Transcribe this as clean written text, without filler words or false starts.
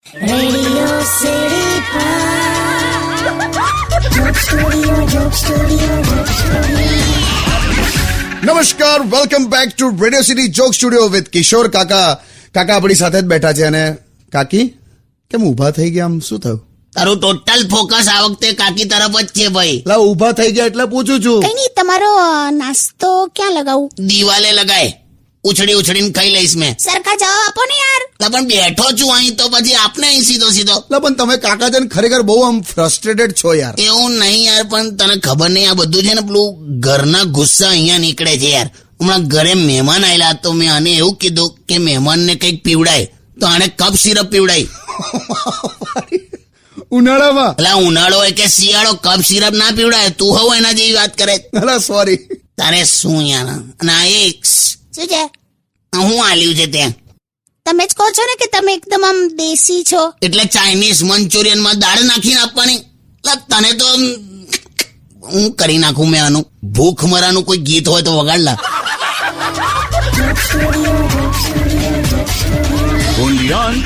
Radio city નમસ્કાર, welcome back to radio city joke studio with Kishore કાકા. કાકા આપણી સાથે જ બેઠા છે. અને કાકી કેમ ઊભા થઈ ગયા? આમ શું થયું? તારું ટોટલ ફોકસ આ વખતે કાકી તરફ જ છે ભાઈ. લા, ઊભા થઈ ગયા એટલે પૂછું છું. કઈ નહીં, તમારો નાસ્તો ક્યાં લગાવું? દિવાલે લગાય, ઉછળી ઉછળીને ખાઈ લઈશ મેં. સરખા જવાબ આપો ને યાર. લા, પણ બેઠો છું અહીં તો પછી આપને અહીં સીધો સીધો. લા, પણ તમે કાકા છે ને ખરેખર બહુ આમ ફ્રસ્ટ્રેટેડ છો યાર. એવું નહીં યાર, પણ તને ખબર નહીં આ બધું છે ને પેલું ઘરના ગુસ્સા અહીંયા નીકળે છે યાર. હમણાં ઘરે મહેમાન આવેલા તો મેં આને એવું કીધું કે મહેમાનને કંઈક પીવડાય, તો આને કપ સિરપ પીવડાય. ઉનાળામાં? એટલે ઉનાળો હોય કે શિયાળો, કપ સિરપ ના પીવડાય. તું હવે એના જેવી વાત કરે. અલા સોરી. તારે શું યાર? અને આ એક શું છે? હું આલ્યું છે ત્યાં. તમે જ કહો છો ને કે તમે એકદમ આમ દેશી છો. એટલે ચાઇનીઝ મંચુરિયનમાં દાળ નાખીને આપવાની. લા, તને તો હું કરી નાખું મેં આનું. ભૂખ મરાનું કોઈ ગીત હોય તો વગાડલા. Only on